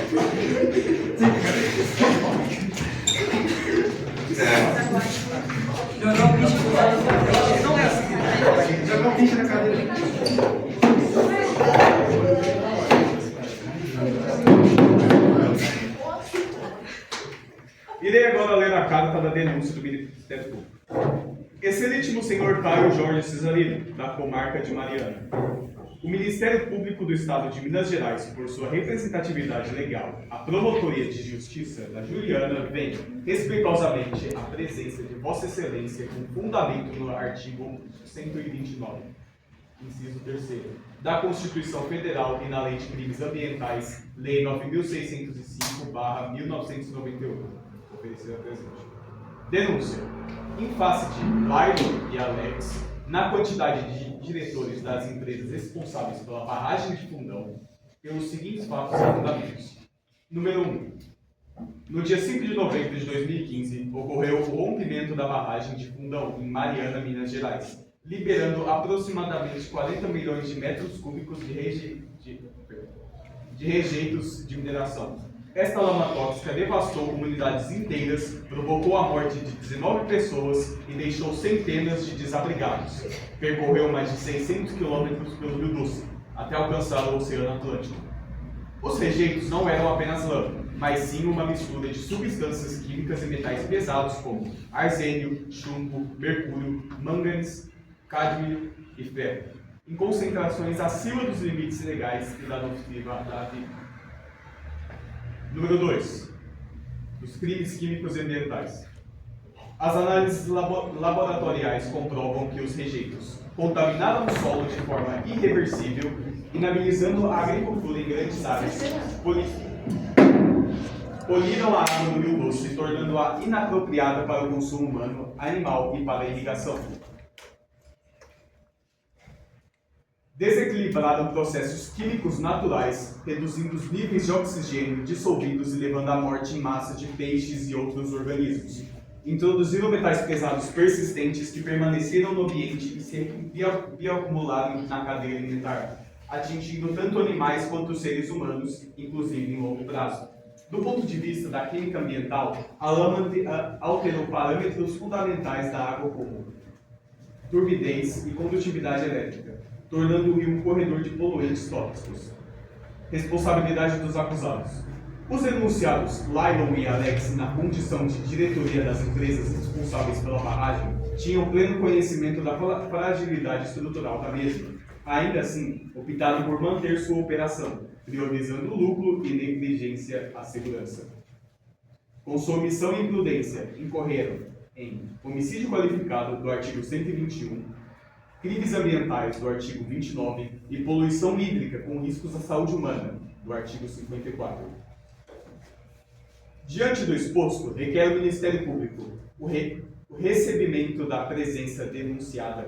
Jogar o bicho não é assim. Jogar o bicho na cadeira. Irei agora ler a carta da denúncia do Ministério Público. Excelentíssimo senhor Caio Jorge Cesarino, da comarca de Mariana. O Ministério Público do Estado de Minas Gerais, por sua representatividade legal, a Promotoria de Justiça da Juliana, vem, respeitosamente, à presença de Vossa Excelência com fundamento no artigo 129, inciso 3º, da Constituição Federal e na Lei de Crimes Ambientais, Lei 9.605/1998, oferecida a presente. Denúncia. Em face de Lailo e Alex, na quantidade de diretores das empresas responsáveis pela barragem de Fundão, pelos seguintes fatos e fundamentos. Número 1. No dia 5 de novembro de 2015, ocorreu o rompimento da barragem de Fundão, em Mariana, Minas Gerais, liberando aproximadamente 40 milhões de metros cúbicos de rejeitos de mineração. Esta lama tóxica devastou comunidades inteiras, provocou a morte de 19 pessoas e deixou centenas de desabrigados. Percorreu mais de 600 quilômetros pelo Rio Doce, até alcançar o Oceano Atlântico. Os rejeitos não eram apenas lama, mas sim uma mistura de substâncias químicas e metais pesados como arsênio, chumbo, mercúrio, manganês, cádmio e ferro, em concentrações acima dos limites legais e da normativa da vida. Número 2. Os crimes químicos e ambientais. As análises laboratoriais comprovam que os rejeitos contaminaram o solo de forma irreversível, inabilizando a agricultura em grandes áreas, poluíram a água no Rio Doce, tornando-a inapropriada para o consumo humano, animal e para a irrigação. Desequilibraram processos químicos naturais, reduzindo os níveis de oxigênio dissolvidos e levando à morte em massa de peixes e outros organismos. Introduziram metais pesados persistentes que permaneceram no ambiente e se bioacumularam na cadeia alimentar, atingindo tanto animais quanto seres humanos, inclusive em longo prazo. Do ponto de vista da química ambiental, a lama alterou parâmetros fundamentais da água como turbidez e condutividade elétrica, tornando o rio um corredor de poluentes tóxicos. Responsabilidade dos acusados. Os denunciados Lailon e Alex, na condição de diretoria das empresas responsáveis pela barragem, tinham pleno conhecimento da fragilidade estrutural da mesma. Ainda assim, optaram por manter sua operação, priorizando o lucro e negligência à segurança. Com sua omissão e imprudência, incorreram em homicídio qualificado do artigo 121, crimes ambientais do artigo 29 e poluição hídrica com riscos à saúde humana do artigo 54. Diante do exposto, requer o Ministério Público o recebimento da presença denunciada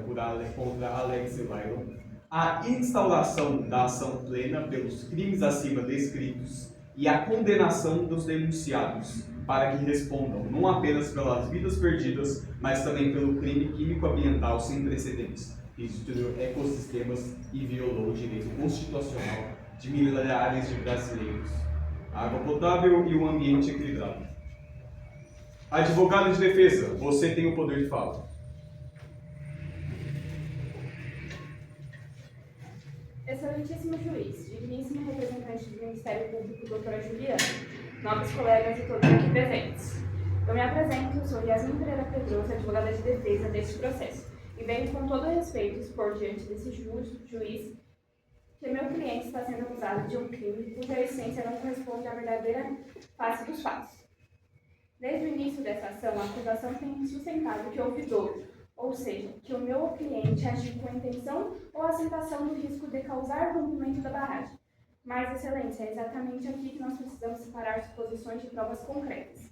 contra Alex e Lailon, a instauração da ação plena pelos crimes acima descritos e a condenação dos denunciados para que respondam não apenas pelas vidas perdidas, mas também pelo crime químico-ambiental sem precedentes, que destruiu ecossistemas e violou o direito constitucional de milhares de brasileiros, a água potável e um ambiente equilibrado. Advogado de defesa, você tem o poder de fala. Excelentíssimo juiz, digníssimo representante do Ministério Público, doutora Juliana, nobres colegas e todos aqui presentes. Eu me apresento, sou Yasmin Pereira Pedroso, advogada de defesa deste processo, e venho com todo respeito expor diante desse juiz que meu cliente está sendo acusado de um crime cuja essência não corresponde à verdadeira face dos fatos. Desde o início dessa ação, a acusação tem sustentado que houve dolo, ou seja, que o meu cliente agiu com a intenção ou aceitação do risco de causar rompimento da barragem. Mas, excelência, é exatamente aqui que nós precisamos separar suposições de provas concretas.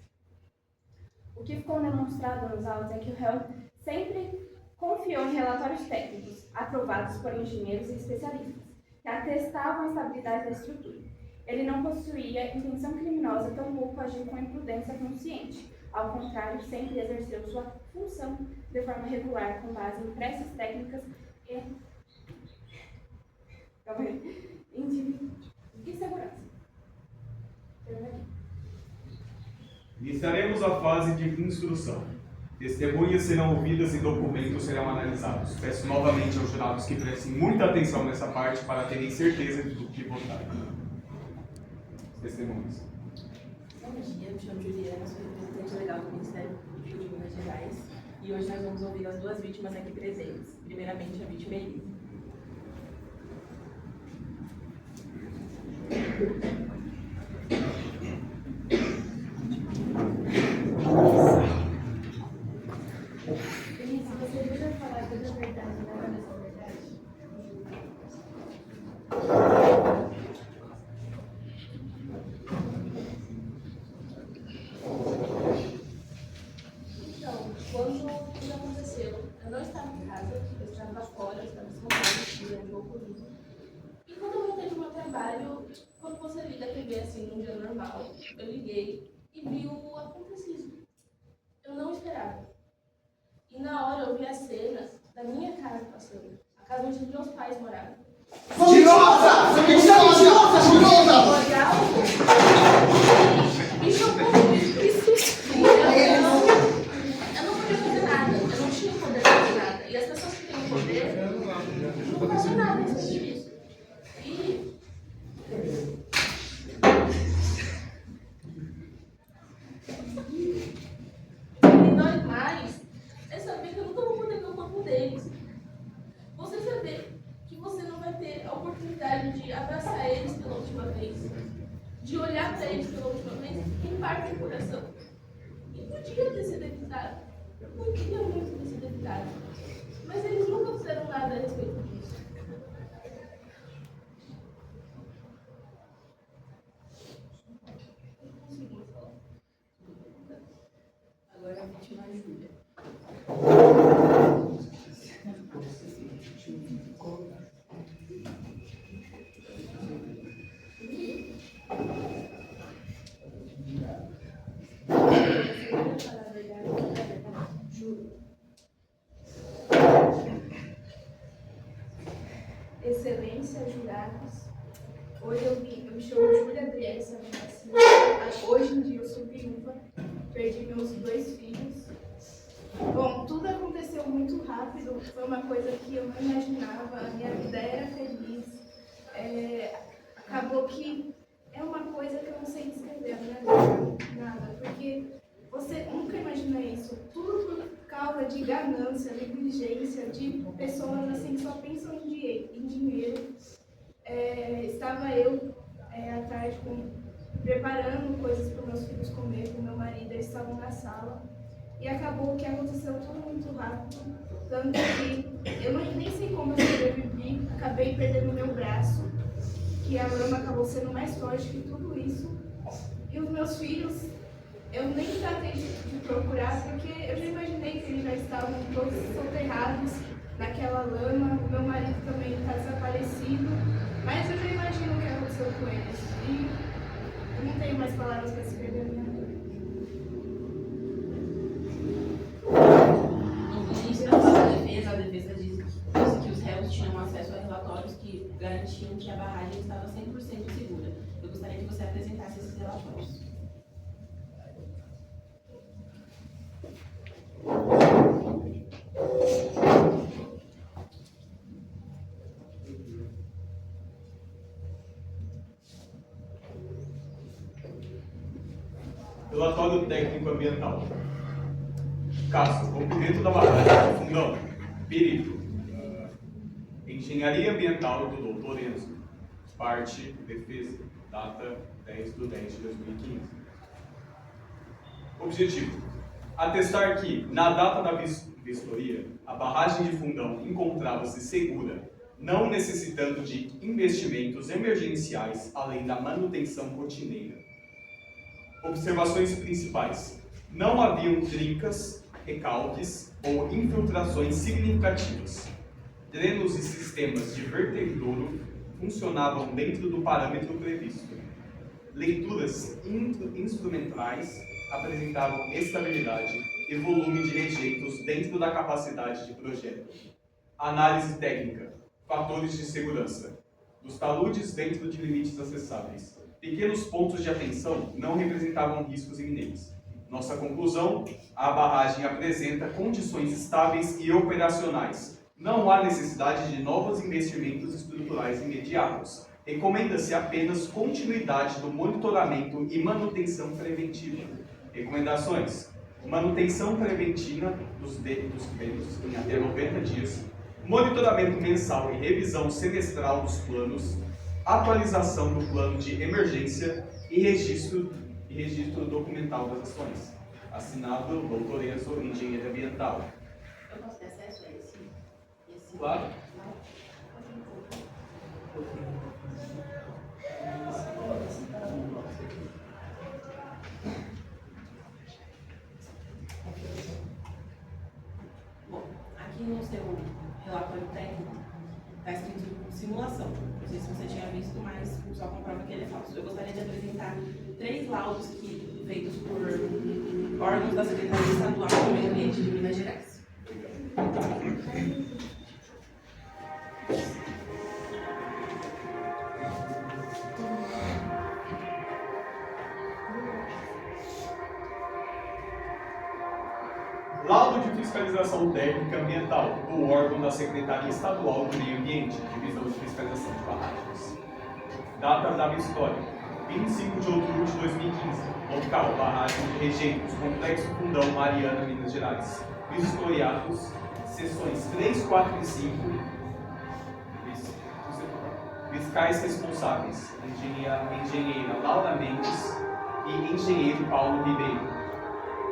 O que ficou demonstrado nos autos é que o réu sempre confiou em relatórios técnicos, aprovados por engenheiros e especialistas, que atestavam a estabilidade da estrutura. Ele não possuía intenção criminosa, tampouco agiu com imprudência consciente. Ao contrário, sempre exerceu sua função de forma regular, com base em preces técnicas e de segurança. Iniciaremos a fase de instrução. Testemunhas serão ouvidas e documentos serão analisados. Peço novamente aos jurados que prestem muita atenção nessa parte para terem certeza do que votar. Testemunhas. Bom dia, me chamo Juliana, sou representante legal do Ministério Público de Minas Gerais e hoje nós vamos ouvir as duas vítimas aqui presentes. Primeiramente, a vítima Elisa. Elisa, você podia falar toda a verdade, nada dessa verdade? Então, quando tudo aconteceu, eu não estava em casa, eu estava fora, eu estava em São Paulo, estudando um pouco isso. E quando eu voltei do meu trabalho, quando você liga a TV assim, num dia normal, eu liguei e vi o acontecido. Eu não esperava. E na hora eu vi as cenas da minha casa passando, a casa onde meus pais moravam. Mentirosa! Mentirosa! Mentirosa! Olhar me chocou, me susto. Eu não podia fazer nada, eu não tinha poder de fazer nada. E as pessoas que têm o poder não fazem nada respeito disso. E dói mais é saber que eu nunca vou poder ver o corpo deles. Você saber que você não vai ter a oportunidade de abraçar eles pela última vez, de olhar para eles pela última vez, em parte do coração. E podia ter sido evitado. Podia muito ter sido evitado. Mas eles nunca fizeram nada a respeito disso. Eu consegui falar. Agora a vítima Júlia. Excelência, jurados. Hoje eu me chamo Júlia Adriele Savinassi. Hoje em dia eu sou viúva, perdi meus 2 filhos. Bom, tudo aconteceu muito rápido, foi uma coisa que eu não imaginava, a minha vida era feliz. Acabou que é uma coisa que eu não sei descrever, a minha vida, nada, porque você nunca imagina isso, tudo por causa de ganância, negligência, de pessoas assim que só pensam em dinheiro. Estava eu à tarde preparando coisas para meus filhos comer com meu marido, eles estavam na sala e acabou que aconteceu tudo muito rápido, tanto que eu nem sei como eu sobrevivi, acabei perdendo meu braço, que a lama acabou sendo mais forte que tudo isso, e os meus filhos eu nem tratei de procurar, porque eu já imaginei que eles já estavam todos soterrados naquela lama, o meu marido também está desaparecido, mas eu já imagino o que aconteceu com eles. E eu não tenho mais palavras para escrever a minha dor. No início da sua defesa, a defesa disse que os réus tinham acesso a relatórios que garantiam que a barragem estava 100% segura. Eu gostaria que você apresentasse esses relatórios. Relatório técnico ambiental. Caso, rompimento da barragem do Fundão. Perito. Engenharia ambiental do Dr. Enzo. Parte, defesa. Data 10/10/2015. Objetivo. Atestar que, na data da vistoria, a barragem de Fundão encontrava-se segura, não necessitando de investimentos emergenciais além da manutenção rotineira. Observações principais. Não haviam trincas, recalques ou infiltrações significativas. Drenos e sistemas de vertedouro funcionavam dentro do parâmetro previsto. Leituras instrumentais apresentavam estabilidade e volume de rejeitos dentro da capacidade de projeto. Análise técnica. Fatores de segurança. Dos taludes dentro de limites acessáveis. Pequenos pontos de atenção não representavam riscos iminentes. Nossa conclusão: a barragem apresenta condições estáveis e operacionais. Não há necessidade de novos investimentos estruturais imediatos. Recomenda-se apenas continuidade do monitoramento e manutenção preventiva. Recomendações: manutenção preventiva dos feitos em até 90 dias, monitoramento mensal e revisão semestral dos planos, atualização do plano de emergência e registro documental das ações. Assinado Dr. Enzo, engenheiro ambiental. Eu posso ter acesso a esse? Claro. Bom, aqui no seu relatório técnico está escrito simulação. Não sei se você tinha visto, mas só comprova que ele é falso. Eu gostaria de apresentar 3 laudos feitos por órgãos da Secretaria Estadual do Meio Ambiente de Minas Gerais. Laudo de fiscalização técnica ambiental do órgão da Secretaria Estadual do Meio Ambiente, Divisão de Fiscalização de Barragens. Data da história: 25 de outubro de 2015. Local: Barragem de Regeiros, Complexo Fundão, Mariana, Minas Gerais. Vistoriados: seções 3, 4 e 5. Fiscais responsáveis: engenheira Laura Mendes e engenheiro Paulo Ribeiro.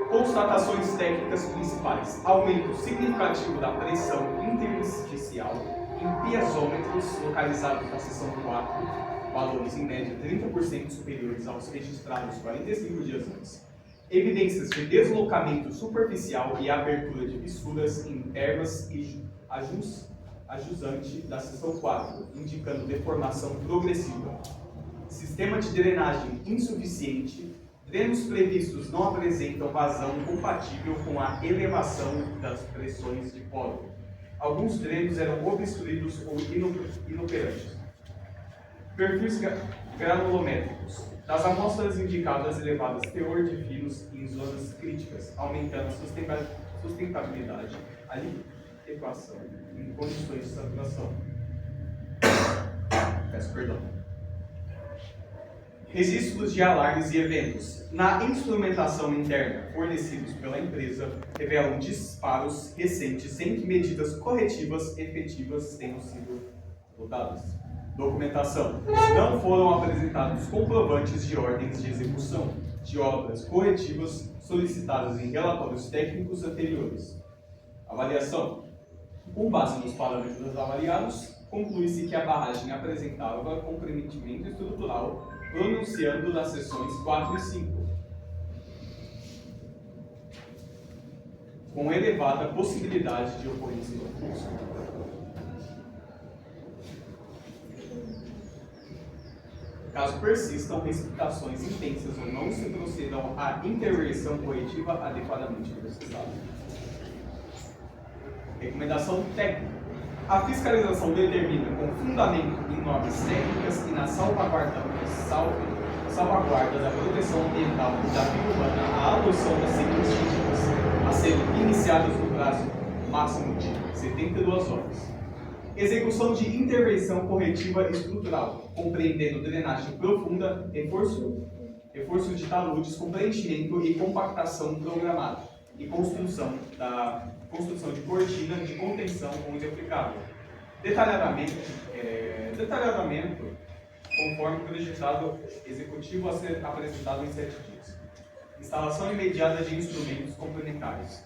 Constatações técnicas principais: aumento significativo da pressão intersticial em piezômetros localizados na seção 4, valores em média 30% superiores aos registrados 45 dias antes. Evidências de deslocamento superficial e abertura de fissuras internas e ajusante da seção 4, indicando deformação progressiva. Sistema de drenagem insuficiente. Drenos previstos não apresentam vazão compatível com a elevação das pressões de polo. Alguns drenos eram obstruídos ou inoperantes. Perfis granulométricos. Das amostras indicadas elevadas teor de finos em zonas críticas, aumentando a sustentabilidade, a equação em condições de saturação. Peço perdão. Registros de alarmes e eventos. Na instrumentação interna fornecidos pela empresa, revelam disparos recentes sem que medidas corretivas efetivas tenham sido adotadas. Documentação. Não foram apresentados comprovantes de ordens de execução de obras corretivas solicitadas em relatórios técnicos anteriores. Avaliação. Com base nos parâmetros avaliados, conclui-se que a barragem apresentava comprometimento estrutural, pronunciando nas seções 4 e 5, com elevada possibilidade de ocorrência de fluxo. Caso persistam precipitações intensas ou não se procedam à intervenção corretiva adequadamente processada. Recomendação técnica. A fiscalização determina, com fundamento em normas técnicas e na salvaguarda da proteção ambiental e da vida humana, a adoção das seguintes medidas, a serem iniciadas no prazo máximo de 72 horas. Execução de intervenção corretiva estrutural, compreendendo drenagem profunda, reforço de taludes com preenchimento e compactação programada, e construção de cortina de contenção onde aplicável. Detalhamento conforme projetado executivo a ser apresentado em 7 dias. Instalação imediata de instrumentos complementares.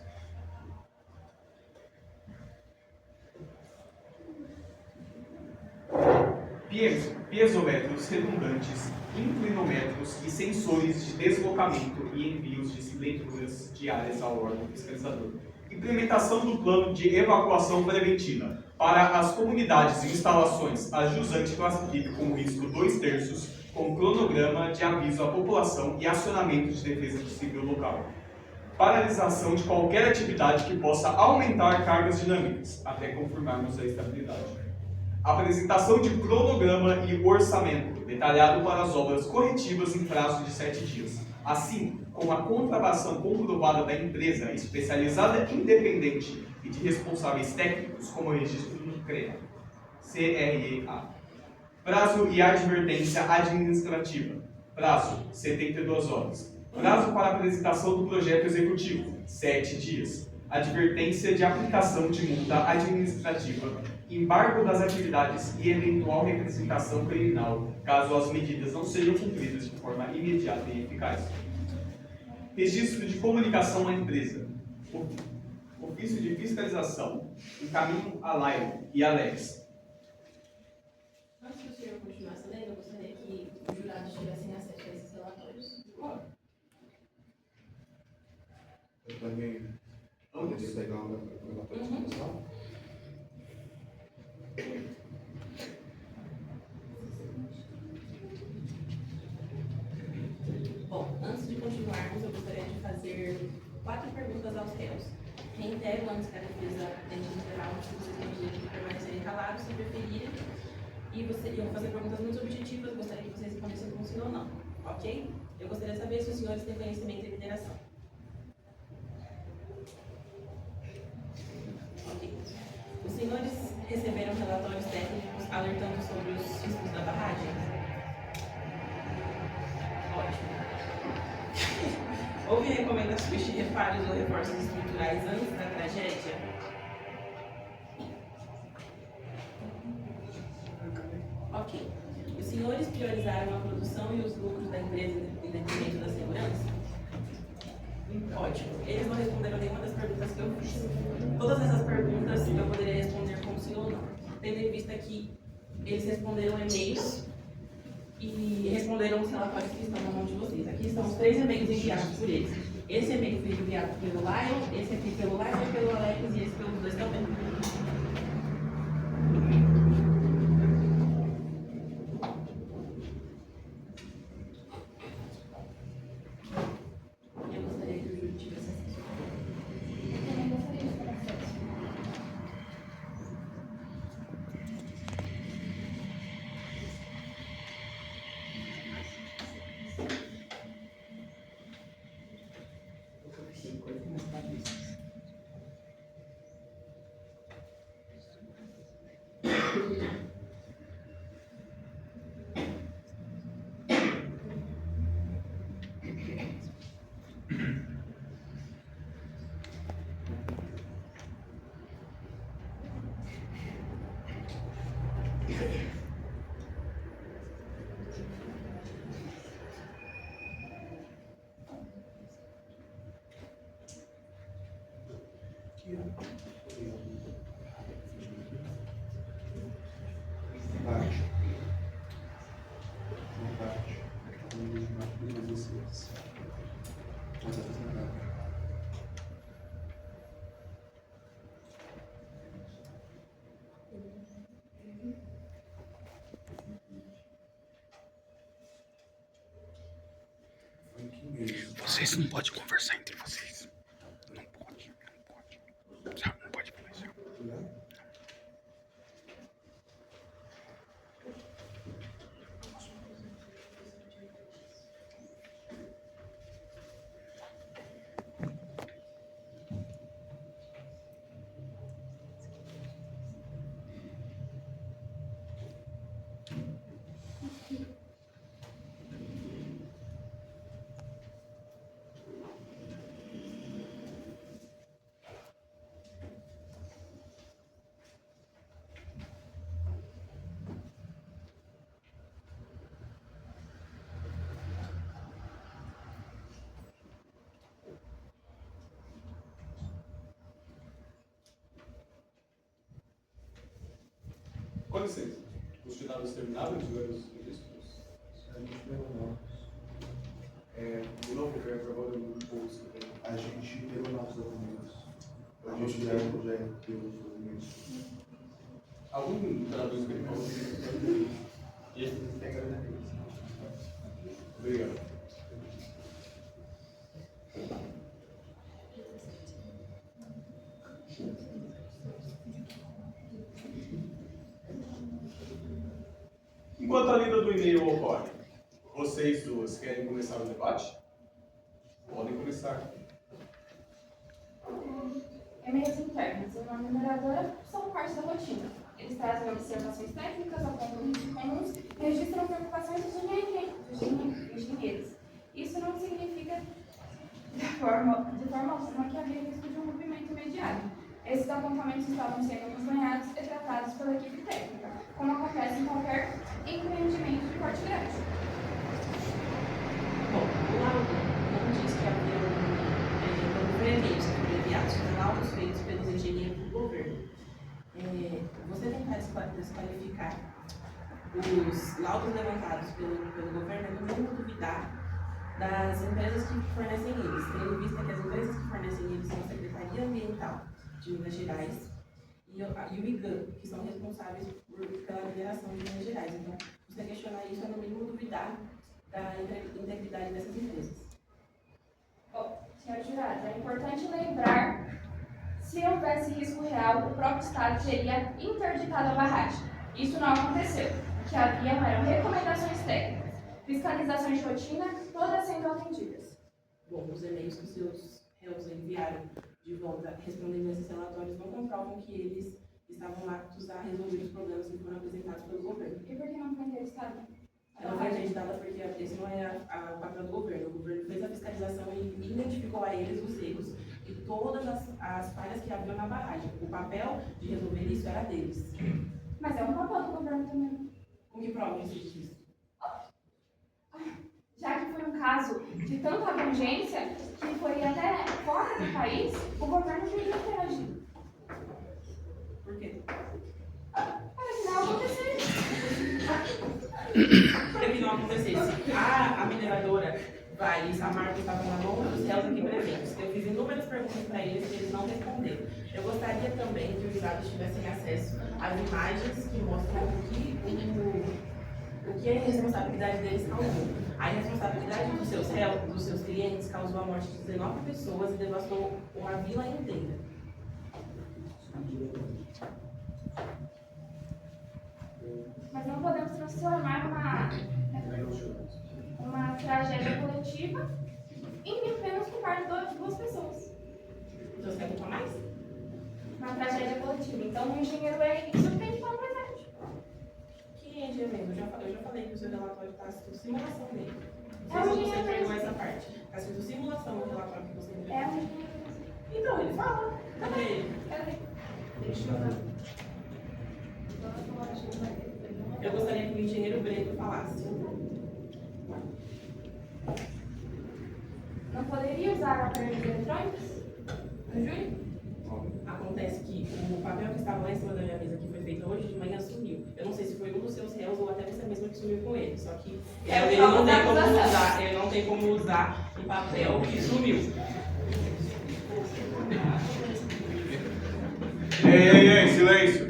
Piezômetros redundantes, inclinômetros e sensores de deslocamento e envios de cilindradas diárias ao órgão fiscalizador. Implementação do plano de evacuação preventiva. Para as comunidades e instalações, a jusante classifica como risco 2/3, com cronograma de aviso à população e acionamento de defesa civil local. Paralisação de qualquer atividade que possa aumentar cargas dinâmicas, até confirmarmos a estabilidade. Apresentação de cronograma e orçamento, detalhado para as obras corretivas em prazo de 7 dias, assim como a contratação comprovada da empresa especializada independente e de responsáveis técnicos, como o registro no CREA. Prazo e advertência administrativa. Prazo, 72 horas. Prazo para apresentação do projeto executivo, 7 dias. Advertência de aplicação de multa administrativa, embargo das atividades e eventual representação criminal, caso as medidas não sejam cumpridas de forma imediata e eficaz. Registro de comunicação à empresa. Ofício de fiscalização. Encaminho a Laila e Alex. Antes do senhor continuar essa lei, eu gostaria que os jurados tivessem acesso a esses relatórios. Eu também poderia pegar um relatório de discussão? Bom, antes de continuarmos, eu gostaria de fazer 4 perguntas aos réus. Reitero antes que a defesa tente liberar se vocês têm direito de permanecerem calados, se preferirem. E eu vou fazer perguntas muito objetivas, gostaria que vocês respondessem com sim ou não. Ok? Eu gostaria de saber se os senhores têm conhecimento de mineração. Ok. Os senhores receberam relatórios técnicos alertando sobre os riscos da barragem? Ótimo. Houve recomendações de reparos ou reforços estruturais antes da tragédia? Ok. Os senhores priorizaram a produção e os lucros da empresa em detrimento da segurança? Ótimo. Eles não responderam nenhuma das perguntas que eu fiz. Todas essas perguntas eu poderia responder com sim ou não, tendo em vista que eles responderam e-mails e responderam os relatórios que estão na mão de vocês. Aqui estão os 3 e-mails enviados por eles. Esse e-mail foi enviado pelo Lion, esse aqui pelo Lion e pelo Alex, e esse pelos 2 também. Eu gostaria que o júri tivesse acesso. Eu também gostaria de ter acesso. Parte. Uma parte. Uma 16. Mas eu fiz na parte. Foi que mês? Vocês não podem conversar entre vocês. Não pode, não pode. Sabe, não pode conversar. Com licença. Os jurados terminaram de ler os registros? A gente pegou novos. De novo, foi aprovado no bolso. A gente pegou novos documentos. A gente já deu os documentos. Algum jogador experimentou? E esse tem garantia. Obrigado. do e-mail ocorre? Vocês duas querem começar o debate? Podem começar. E-mails internos, uma numeradora, são parte da rotina. Eles trazem observações técnicas, apontam riscos comuns, registram preocupações dos engenheiros. Isso não significa de forma alguma que havia risco de um rompimento imediato. Esses apontamentos estavam sendo acompanhados e tratados pela equipe técnica, como acontece em qualquer empreendimento de porte grande. Bom, o laudo não diz que havia e-mails abreviados, foram laudos feitos pelos engenheiros do governo. Você tentar desqualificar os laudos levantados pelo governo é como duvidar das empresas que fornecem eles, tendo em vista que as empresas que fornecem eles são a Secretaria Ambiental de Minas Gerais e o IGAM, que são responsáveis pela mineração de Minas Gerais. Então, você questionar isso é no mínimo duvidar da integridade dessas empresas. Senhor jurado, é importante lembrar, se houvesse risco real, o próprio Estado teria interditado a barragem. Isso não aconteceu. O que havia eram recomendações técnicas, fiscalizações de rotina, todas sendo atendidas. Bom, os e-mails que os seus réus enviaram de volta respondendo a esses relatórios não comprovam que eles estavam aptos a resolver os problemas que foram apresentados pelo governo. E por que não foi interditado? Ela foi interditada porque esse não é o papel do governo. O governo fez a fiscalização e identificou a eles os erros e todas as falhas que haviam na barragem. O papel de resolver isso era deles. Mas é um papel do governo também. Com que prova você diz isso? Já que foi um caso de tanta abrangência, que foi até fora do país, o governo deveria ter agido. Por quê? Para que não acontecesse. Para que não acontecesse. A mineradora vai e a marca estava na mão dos réus aqui presentes. Eu fiz inúmeras perguntas para eles e eles não responderam. Eu gostaria também que os jurados tivessem acesso às imagens que mostram o que a responsabilidade deles causou. A responsabilidade dos seus réus, dos seus clientes, causou a morte de 19 pessoas e devastou uma vila inteira. Mas não podemos transformar uma tragédia coletiva em apenas culpar duas pessoas. Então você quer culpar mais? Uma tragédia coletiva. Então o engenheiro é insuficiente para o presente. Que engenheiro? Eu já falei que o seu relatório está escrito simulação dele. É Não um sei se você engenheiro pegou mesmo. essa parte. Está escrito simulação no relatório que você entregou. É um engenheiro. Então, ele fala. Cadê ele? Eu gostaria que o engenheiro Breno falasse. Não poderia usar aparelhos eletrônicos? No júri? Acontece que o papel que estava lá em cima da minha mesa, que foi feito hoje de manhã, sumiu. Eu não sei se foi um dos seus réus ou até você mesma que sumiu com ele. Só que ele não tem como usar um papel que sumiu. Ei, silêncio!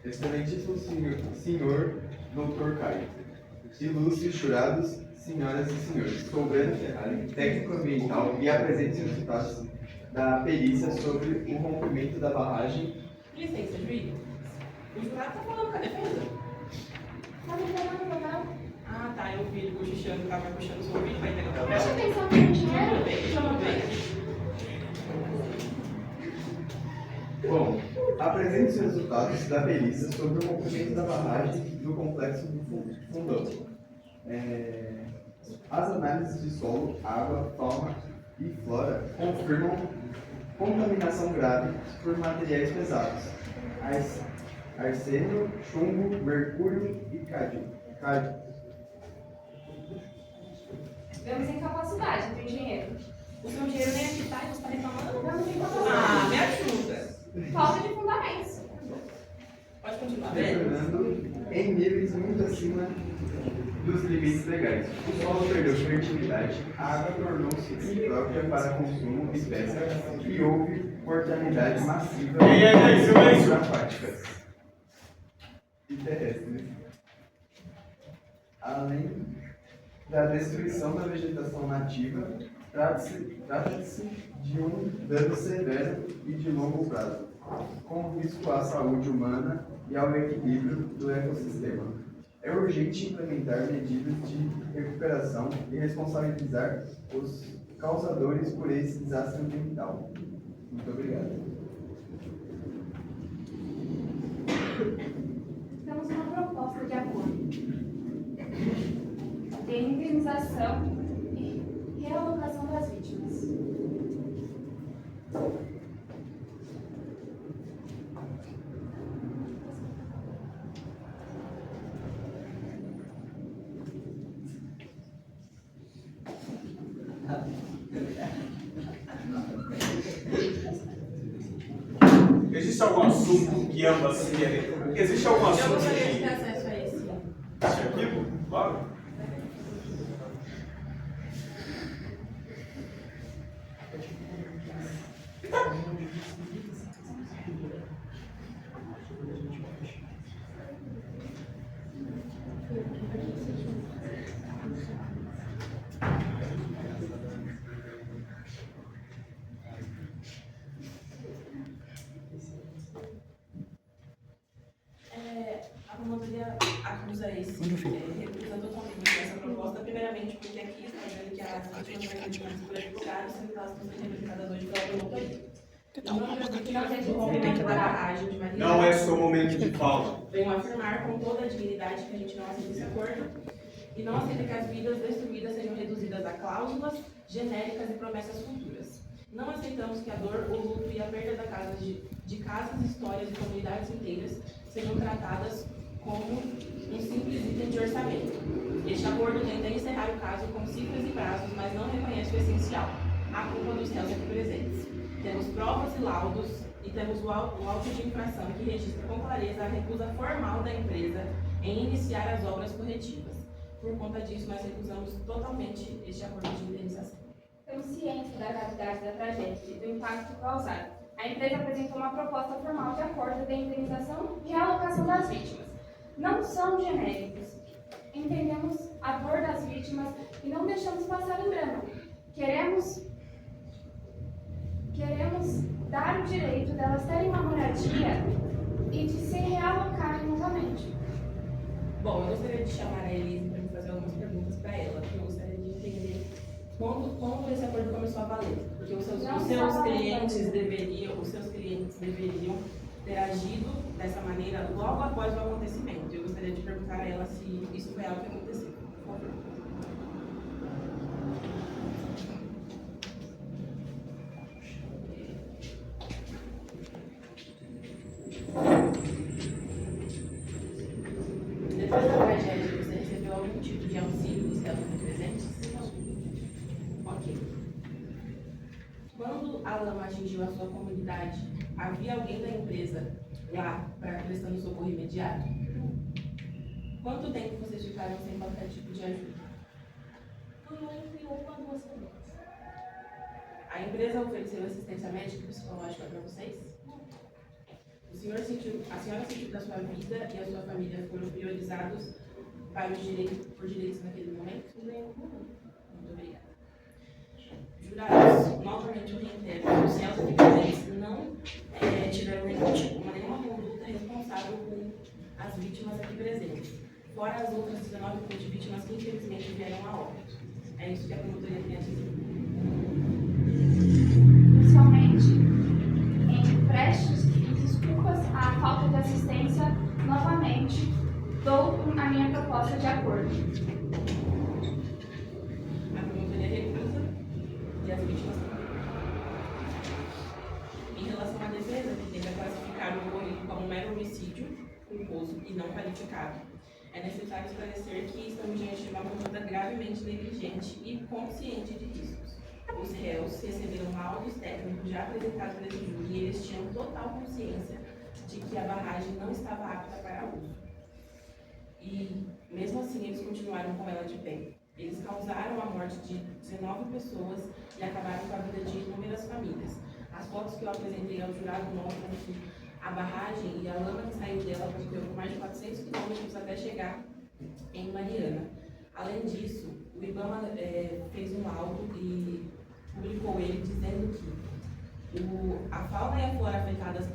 Excelentíssimo senhor Dr. Caio, ilustres jurados, senhoras e senhores, sou Breno Ferrari, técnico ambiental, e apresento os resultados da perícia sobre o rompimento da barragem. Licença, juiz. O jurado está falando com a defesa. Tá me entregando não? Ah, tá, eu vi ele cochichando, estava puxando o seu ouvido, vai entregar o papel. Preste atenção no engenheiro. Tudo bem, tudo bem. Bom, apresento os resultados da perícia sobre o rompimento da barragem do complexo do Fundão. As análises de solo, água, fauna e flora confirmam contaminação grave por materiais pesados, arsênio, chumbo, mercúrio e cádio. Vemos incapacidade do engenheiro. O seu engenheiro nem aqui está e você está reclamando? Vemos Ah, incapacidade. me ajuda. Falta de fundamentos. Pode continuar, Breno. Retornando em níveis muito acima dos limites legais. O solo perdeu fertilidade, a água tornou-se imprópria para consumo e pesca e houve mortalidade massiva Ei, silêncio! aquáticas e terrestres. Além da destruição da vegetação nativa, trata-se de um dano severo e de longo prazo, com risco à saúde humana e ao equilíbrio do ecossistema. É urgente implementar medidas de recuperação e responsabilizar os causadores por esse desastre ambiental. Muito obrigado. Temos uma proposta de acordo de indenização e realocação das vítimas. Existe algum assunto que ambas querem? Existe algum Eu assunto gostaria de ter que acesso a esse. esse arquivo? Claro. A promotoria acusa recusa totalmente essa proposta, primeiramente porque aqui está dizendo que as vítimas vão ser julgadas por advogados, sendo que elas estão sendo representadas hoje pela promotoria. Não é seu momento de fala. Venho afirmar com toda a dignidade que a gente não aceita esse acordo e não aceita que as vidas destruídas sejam reduzidas a cláusulas genéricas e promessas futuras. Não aceitamos que a dor, o luto e a perda de casas, histórias e comunidades inteiras sejam tratadas como um simples item de orçamento. Este acordo tenta encerrar o caso com cifras e prazos, mas não reconhece o essencial, a culpa dos réus aqui presentes. Temos provas e laudos e temos o auto de infração que registra com clareza a recusa formal da empresa em iniciar as obras corretivas. Por conta disso, nós recusamos totalmente este acordo de indenização. Temos ciência da gravidade da tragédia e do impacto causado. A empresa apresentou uma proposta formal de acordo de indenização e realocação das vítimas. Não são genéricos. Entendemos a dor das vítimas e não deixamos passar em branco. Queremos dar o direito delas terem uma moradia e de se realocarem novamente. Bom, eu gostaria de chamar a Elise para fazer algumas perguntas para ela, porque eu gostaria de entender quando esse acordo começou a valer. Porque os seus clientes deveriam ter agido dessa maneira logo após o acontecimento. Eu gostaria de perguntar a ela se isso foi algo que aconteceu. Por favor. Depois da tragédia, você recebeu algum tipo de auxílio dos réus presentes? Ok. Quando a lama atingiu a sua comunidade, havia alguém da empresa lá prestando socorro imediato? Quanto tempo vocês ficaram sem qualquer tipo de ajuda? Foi entre 1 a 2 semanas. A empresa ofereceu assistência médica e psicológica para vocês? A senhora sentiu que a sua vida e a sua família foram priorizados por direitos naquele momento? Muito obrigada. Jurados, novamente eu reitero, os réus aqui presentes não tiveram nenhuma conduta responsável com as vítimas aqui presentes, fora as outras 19 vítimas que infelizmente vieram a óbito. É isso que a promotoria tem a dizer. Principalmente em prestes e desculpas à falta de assistência, novamente dou a minha proposta de acordo. A promotoria recusa e as vítimas também. Em relação à defesa, que tenta classificar o ocorrido como um mero homicídio culposo e não qualificado, é necessário esclarecer que estamos diante de uma conduta gravemente negligente e consciente de riscos. Os réus receberam laudos técnicos já apresentados nesse júri e eles tinham total consciência de que a barragem não estava apta para uso. E, mesmo assim, eles continuaram com ela de pé. Eles causaram a morte de 19 pessoas e acabaram com a vida de inúmeras famílias. As fotos que eu apresentei ao jurado mostram que a barragem e a lama que saiu dela percorreu mais de 400 quilômetros até chegar em Mariana. Além disso, o IBAMA fez um laudo e publicou ele dizendo que a fauna e a flora afetadas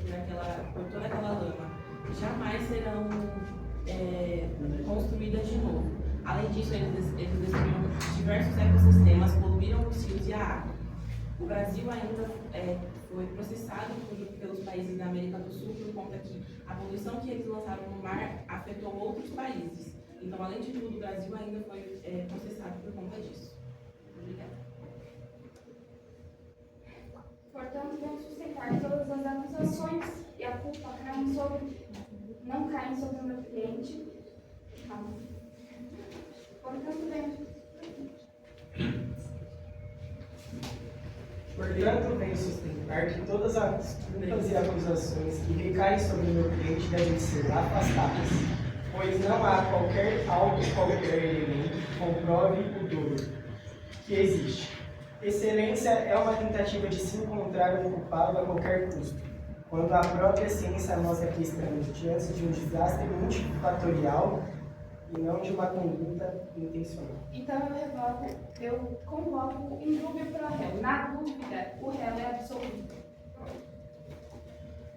por toda aquela lama jamais serão construídas de novo. Além disso, eles destruíram diversos ecossistemas, poluíram os rios e a água. O Brasil ainda foi processado pelos países da América do Sul por conta que a poluição que eles lançaram no mar afetou outros países. Então, além de tudo, o Brasil ainda foi processado por conta disso. Obrigada. Portanto, vamos sustentar todas as acusações e a culpa não cai sobre o meu cliente. Calma. Portanto, venho sustentar que todas as culpas e acusações que recaem sobre o meu cliente devem ser afastadas, pois não há qualquer elemento que comprove o dolo que existe. Excelência é uma tentativa de se encontrar um culpado a qualquer custo, quando a própria ciência mostra que estamos diante de um desastre multifatorial e não de uma conduta intencional. então eu convoco em dúvida para o réu. Na dúvida, o réu é absolvido.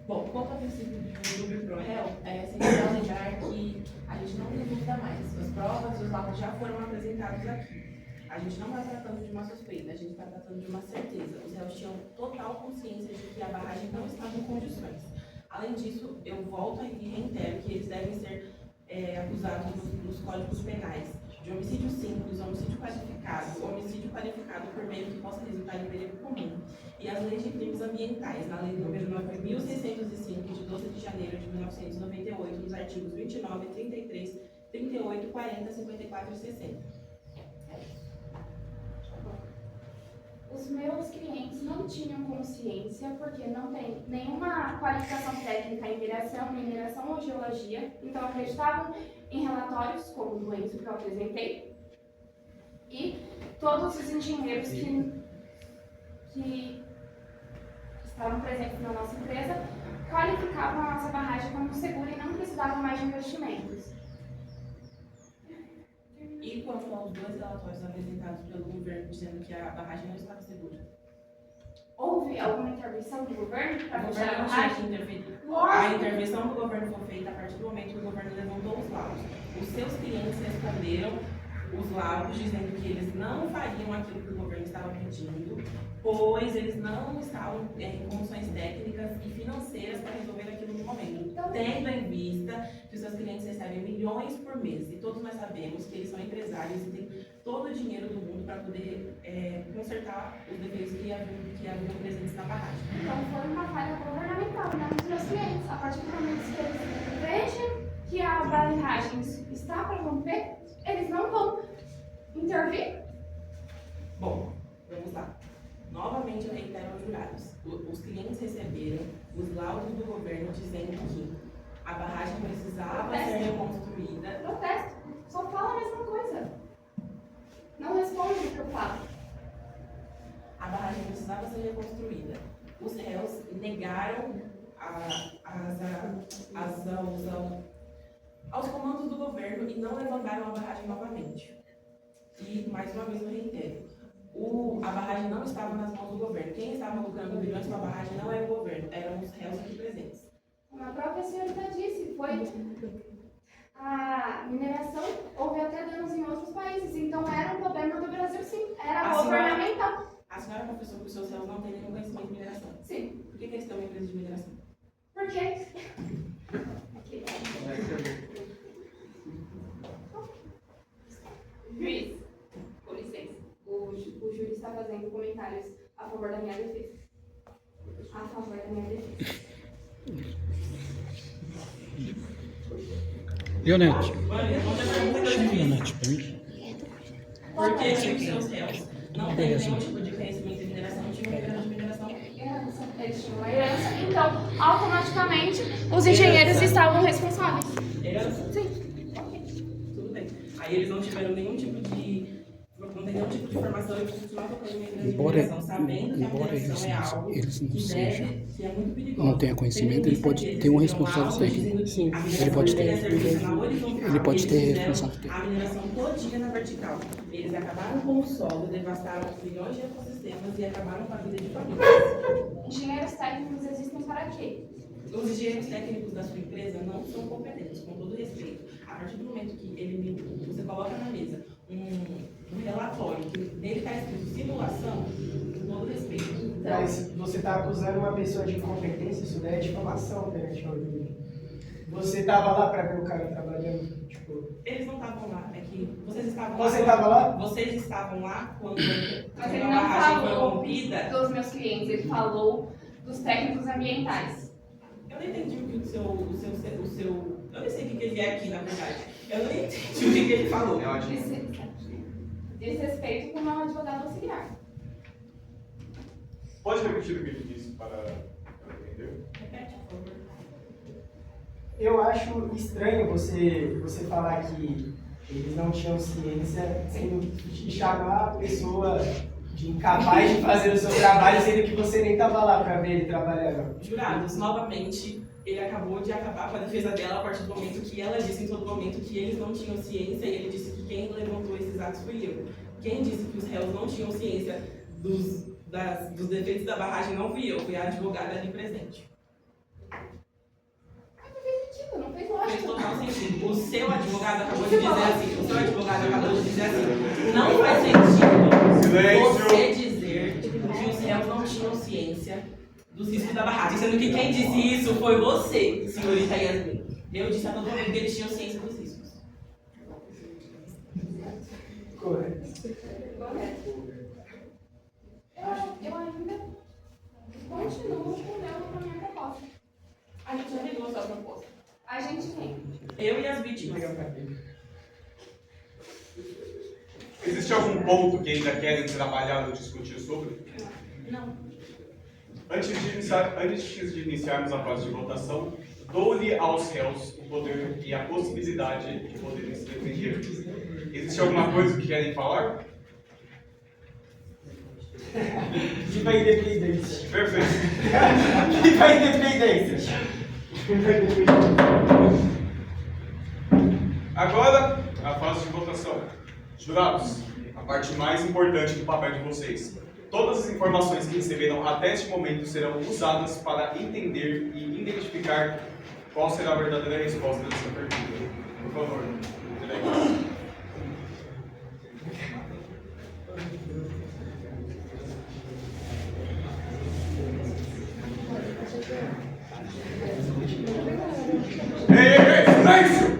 Bom, quanto ao princípio de dúvida pro réu, é essencial lembrar que a gente não tem dúvida mais. As provas e os laudos já foram apresentados aqui. A gente não está tratando de uma suspeita, a gente está tratando de uma certeza. Os réus tinham total consciência de que a barragem não estava em condições. Além disso, eu volto e reitero que eles devem ser acusados nos códigos penais de homicídio simples, homicídio qualificado por meio que possa resultar em perigo comum, e as leis de crimes ambientais, na lei número 9.605, de 12 de janeiro de 1998, nos artigos 29, 33, 38, 40, 54 e 60. Os meus clientes não tinham consciência, porque não tem nenhuma qualificação técnica em mineração ou geologia, então acreditavam em relatórios, como o do Enzo que eu apresentei, e todos os engenheiros que estavam presentes na nossa empresa qualificavam a nossa barragem como segura e não precisavam mais de investimentos. E quanto aos dois relatórios apresentados pelo governo dizendo que a barragem não estava segura? Houve alguma intervenção do governo para O fechar a governo não barragem? tinha que intervir. A intervenção do governo foi feita a partir do momento que o governo levantou os laudos. Os seus clientes responderam os laudos dizendo que eles não fariam aquilo que o governo estava pedindo, pois eles não estavam em condições técnicas e financeiras para resolver aquilo no momento. Tendo em vista que os seus clientes recebem milhões por mês, e todos nós sabemos que eles são empresários e têm todo o dinheiro do mundo para poder consertar os defeitos que haviam presentes na barragem. Então foi uma falha governamental, não dos meus clientes. A partir do momento que eles vejam que a barragem está para romper, eles não vão intervir? Bom, vamos lá. Novamente eu reitero aos jurados. Os clientes receberam os laudos do governo dizendo que a barragem precisava ser reconstruída. Protesto. Só fala a mesma coisa. Não responde o que eu falo. A barragem precisava ser reconstruída. Os réus negaram aos comandos do governo e não levantaram a barragem novamente. E, mais uma vez, eu reitero, a barragem não estava nas mãos do governo. Quem estava lucrando milhões com a barragem não era o governo, eram os réus aqui presentes. Como a própria senhorita disse, foi a mineração, houve até danos em outros países, então era um problema do Brasil, sim, era governamental. A senhora confessou que os seus réus não têm nenhum conhecimento de mineração. Sim. Por que eles têm uma empresa de mineração? Por quê? Juiz, com licença, o júri está fazendo comentários a favor da minha defesa. A favor da minha defesa. Leonete. Chama Leonete pra mim. Por que os seus réus não têm nenhum tipo de conhecimento de mineração, não tinham uma empresa de mineração? Eles tinham uma herança, então, automaticamente, os engenheiros estavam responsáveis. Herança? Sim. Tudo bem. Aí eles não tiveram nenhum tipo de informação e continuaram tocando uma empresa de mineração, sabendo que a mineração é algo que é muito perigoso. Não tenha conhecimento, ele pode ter um responsável técnico. Sim, ele pode ter responsável técnico. A mineração todinha na vertical. Eles acabaram com o solo, devastaram bilhões de ecossistemas e acabaram com a vida de famílias. Engenheiros técnicos existem para quê? Os engenheiros técnicos da sua empresa não são competentes, com todo respeito. A partir do momento que você coloca na mesa um relatório que nele está escrito simulação, com todo respeito. Mas você está acusando uma pessoa de incompetência, isso daí é difamação perante a ordem. Você estava lá para ver o cara trabalhando? Tipo... Eles não estavam lá, é que vocês estavam lá. Você estava lá? Vocês estavam lá quando Mas ele a não barragem foi falou rompida. dos meus clientes, ele falou dos técnicos ambientais. Eu não entendi o que o seu. Eu nem sei o que ele é aqui, na verdade. Eu não entendi o que ele falou. Diz respeito com o meu advogado auxiliar. Pode repetir o que ele disse para entender? Repete, por favor. Eu acho estranho você falar que eles não tinham ciência e chamar a pessoa de incapaz de fazer o seu trabalho, sendo que você nem estava lá para ver ele trabalhando. Jurados, novamente, ele acabou de acabar com a defesa dela a partir do momento que ela disse em todo momento que eles não tinham ciência e ele disse que quem levantou esses atos fui eu. Quem disse que os réus não tinham ciência dos defeitos da barragem não fui eu, fui a advogada ali presente. Mas não fez sentido, não fez Fez lógica. total sentido. O seu advogado acabou de dizer assim, não faz sentido Silêncio. você dizer que os réus não tinham ciência dos riscos da barragem, sendo que quem disse isso foi você, senhorita Yasmin. Eu disse a todo mundo que eles tinham ciência dos riscos. Correto. Correto. Eu ainda continuo com a minha proposta. A gente já ligou a sua proposta. A gente tem. Eu e as vítimas. Existe algum ponto que ainda querem trabalhar ou discutir sobre? Não. Antes de iniciarmos a fase de votação, dou-lhe aos réus o poder e a possibilidade de poderem se defender. Existe alguma coisa que querem falar? Viva a independência. Perfeito. Viva a independência. Agora, a fase de votação. Jurados, a parte mais importante do papel de vocês. Todas as informações que receberam até este momento serão usadas para entender e identificar qual será a verdadeira resposta dessa pergunta. Por favor, delegados. Ei, silêncio!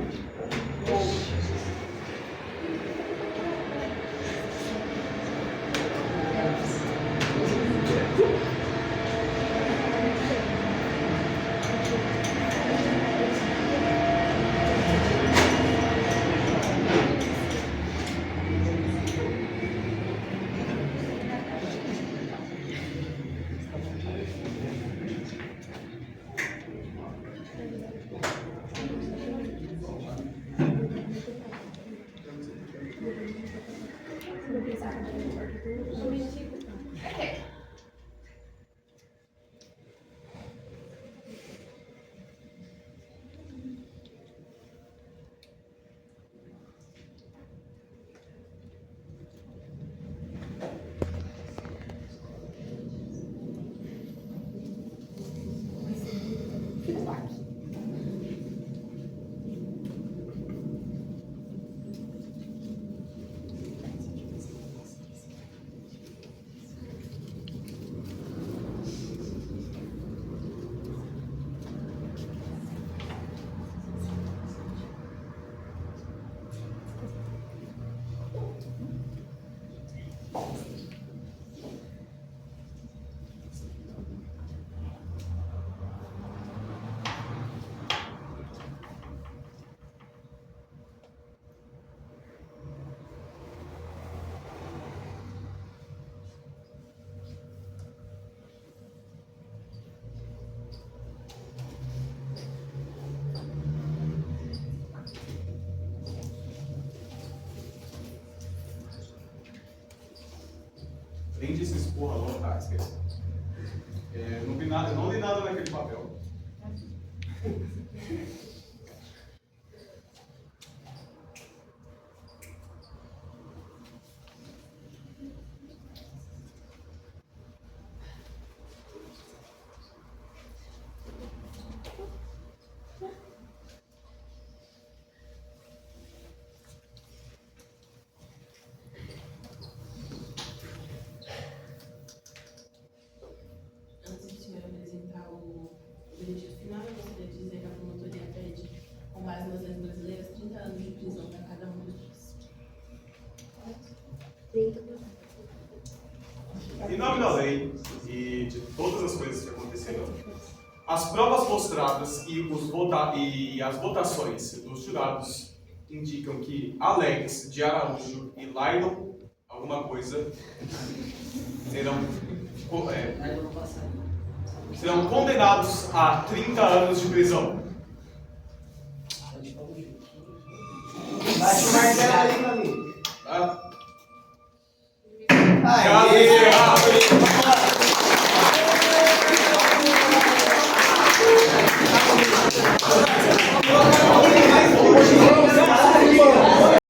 Prende esses porra logo, tá, esquece. Não vi nada, não li nada naquele papel. Em nome da lei e de todas as coisas que aconteceram, as provas mostradas e as votações dos jurados indicam que Alex de Araújo e Laidon, alguma coisa, serão condenados a 30 anos de prisão. Bate o martelo aí, meu amigo. Caso